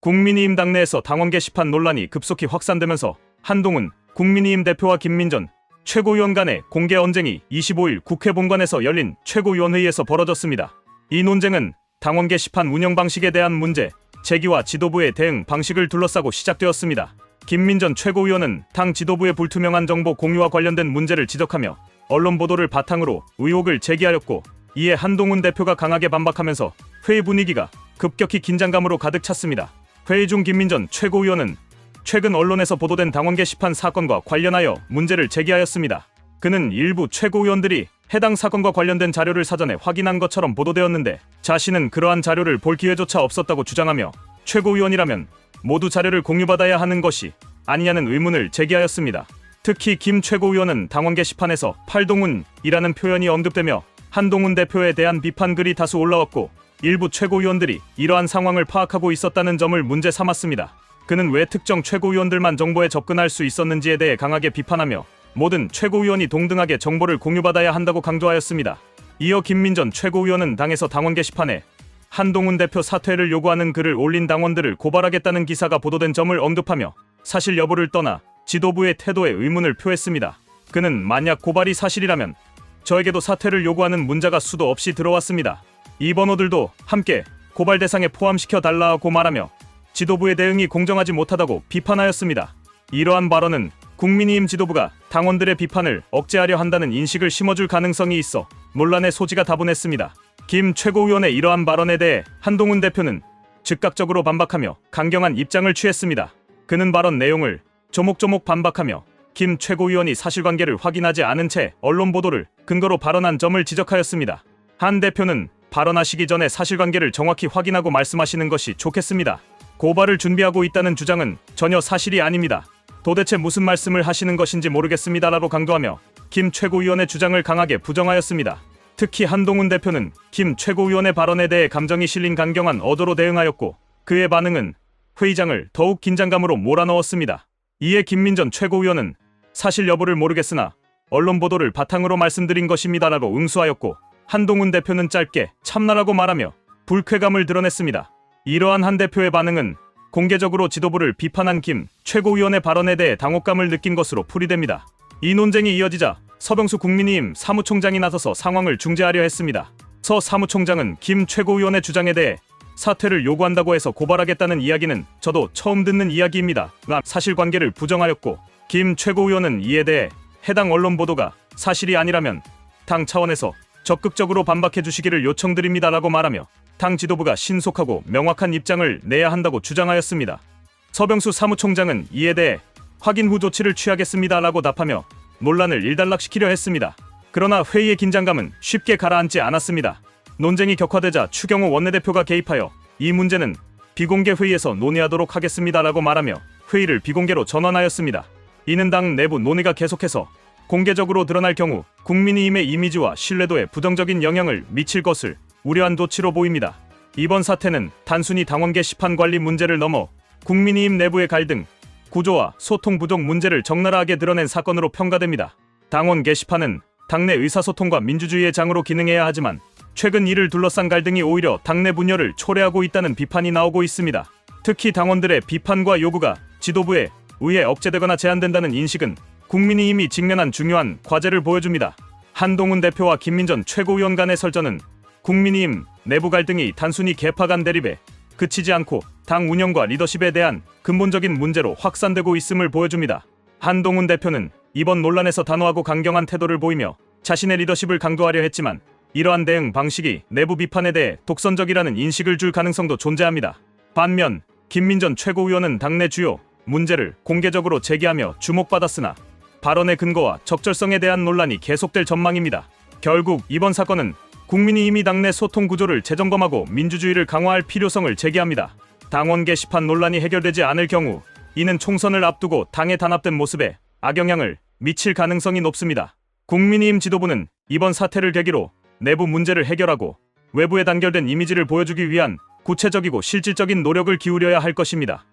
국민의힘 당내에서 당원 게시판 논란이 급속히 확산되면서 한동훈 국민의힘 대표와 김민전 최고위원 간의 공개 언쟁이 25일 국회 본관에서 열린 최고위원회의에서 벌어졌습니다. 이 논쟁은 당원 게시판 운영 방식에 대한 문제 제기와 지도부의 대응 방식을 둘러싸고 시작되었습니다. 김민전 최고위원은 당 지도부의 불투명한 정보 공유와 관련된 문제를 지적하며 언론 보도를 바탕으로 의혹을 제기하였고, 이에 한동훈 대표가 강하게 반박하면서 회의 분위기가 급격히 긴장감으로 가득 찼습니다. 회의 중 김민전 최고위원은 최근 언론에서 보도된 당원 게시판 사건과 관련하여 문제를 제기하였습니다. 그는 일부 최고위원들이 해당 사건과 관련된 자료를 사전에 확인한 것처럼 보도되었는데 자신은 그러한 자료를 볼 기회조차 없었다고 주장하며 최고위원이라면 모두 자료를 공유받아야 하는 것이 아니냐는 의문을 제기하였습니다. 특히 김 최고위원은 당원 게시판에서 팔동훈이라는 표현이 언급되며 한동훈 대표에 대한 비판글이 다수 올라왔고, 일부 최고위원들이 이러한 상황을 파악하고 있었다는 점을 문제 삼았습니다. 그는 왜 특정 최고위원들만 정보에 접근할 수 있었는지에 대해 강하게 비판하며 모든 최고위원이 동등하게 정보를 공유받아야 한다고 강조하였습니다. 이어 김민전 최고위원은 당에서 당원 게시판에 한동훈 대표 사퇴를 요구하는 글을 올린 당원들을 고발하겠다는 기사가 보도된 점을 언급하며 사실 여부를 떠나 지도부의 태도에 의문을 표했습니다. 그는 만약 고발이 사실이라면 저에게도 사퇴를 요구하는 문자가 수도 없이 들어왔습니다. 이 번호들도 함께 고발 대상에 포함시켜 달라고 말하며 지도부의 대응이 공정하지 못하다고 비판하였습니다. 이러한 발언은 국민의힘 지도부가 당원들의 비판을 억제하려 한다는 인식을 심어줄 가능성이 있어 논란의 소지가 다분했습니다. 김 최고위원의 이러한 발언에 대해 한동훈 대표는 즉각적으로 반박하며 강경한 입장을 취했습니다. 그는 발언 내용을 조목조목 반박하며 김 최고위원이 사실관계를 확인하지 않은 채 언론 보도를 근거로 발언한 점을 지적하였습니다. 한 대표는 발언하시기 전에 사실관계를 정확히 확인하고 말씀하시는 것이 좋겠습니다. 고발을 준비하고 있다는 주장은 전혀 사실이 아닙니다. 도대체 무슨 말씀을 하시는 것인지 모르겠습니다라고 강조하며 김 최고위원의 주장을 강하게 부정하였습니다. 특히 한동훈 대표는 김 최고위원의 발언에 대해 감정이 실린 강경한 어조로 대응하였고, 그의 반응은 회의장을 더욱 긴장감으로 몰아넣었습니다. 이에 김민전 최고위원은 사실 여부를 모르겠으나 언론 보도를 바탕으로 말씀드린 것입니다라고 응수하였고, 한동훈 대표는 짧게 참나라고 말하며 불쾌감을 드러냈습니다. 이러한 한 대표의 반응은 공개적으로 지도부를 비판한 김 최고위원의 발언에 대해 당혹감을 느낀 것으로 풀이됩니다. 이 논쟁이 이어지자 서병수 국민의힘 사무총장이 나서서 상황을 중재하려 했습니다. 서 사무총장은 김 최고위원의 주장에 대해 사퇴를 요구한다고 해서 고발하겠다는 이야기는 저도 처음 듣는 이야기입니다. 사실관계를 부정하였고, 김 최고위원은 이에 대해 해당 언론 보도가 사실이 아니라면 당 차원에서 적극적으로 반박해 주시기를 요청드립니다라고 말하며 당 지도부가 신속하고 명확한 입장을 내야 한다고 주장하였습니다. 서병수 사무총장은 이에 대해 확인 후 조치를 취하겠습니다라고 답하며 논란을 일단락시키려 했습니다. 그러나 회의의 긴장감은 쉽게 가라앉지 않았습니다. 논쟁이 격화되자 추경호 원내대표가 개입하여 이 문제는 비공개 회의에서 논의하도록 하겠습니다라고 말하며 회의를 비공개로 전환하였습니다. 이는 당 내부 논의가 계속해서 공개적으로 드러날 경우 국민의힘의 이미지와 신뢰도에 부정적인 영향을 미칠 것을 우려한 조치로 보입니다. 이번 사태는 단순히 당원 게시판 관리 문제를 넘어 국민의힘 내부의 갈등, 구조와 소통 부족 문제를 적나라하게 드러낸 사건으로 평가됩니다. 당원 게시판은 당내 의사소통과 민주주의의 장으로 기능해야 하지만 최근 이를 둘러싼 갈등이 오히려 당내 분열을 초래하고 있다는 비판이 나오고 있습니다. 특히 당원들의 비판과 요구가 지도부에 의해 억제되거나 제한된다는 인식은 국민의힘이 직면한 중요한 과제를 보여줍니다. 한동훈 대표와 김민전 최고위원 간의 설전은 국민의힘 내부 갈등이 단순히 계파 간 대립에 그치지 않고 당 운영과 리더십에 대한 근본적인 문제로 확산되고 있음을 보여줍니다. 한동훈 대표는 이번 논란에서 단호하고 강경한 태도를 보이며 자신의 리더십을 강조하려 했지만 이러한 대응 방식이 내부 비판에 대해 독선적이라는 인식을 줄 가능성도 존재합니다. 반면 김민전 최고위원은 당내 주요 문제를 공개적으로 제기하며 주목받았으나 발언의 근거와 적절성에 대한 논란이 계속될 전망입니다. 결국 이번 사건은 국민의힘이 당내 소통 구조를 재점검하고 민주주의를 강화할 필요성을 제기합니다. 당원 게시판 논란이 해결되지 않을 경우 이는 총선을 앞두고 당에 단합된 모습에 악영향을 미칠 가능성이 높습니다. 국민의힘 지도부는 이번 사태를 계기로 내부 문제를 해결하고 외부에 단결된 이미지를 보여주기 위한 구체적이고 실질적인 노력을 기울여야 할 것입니다.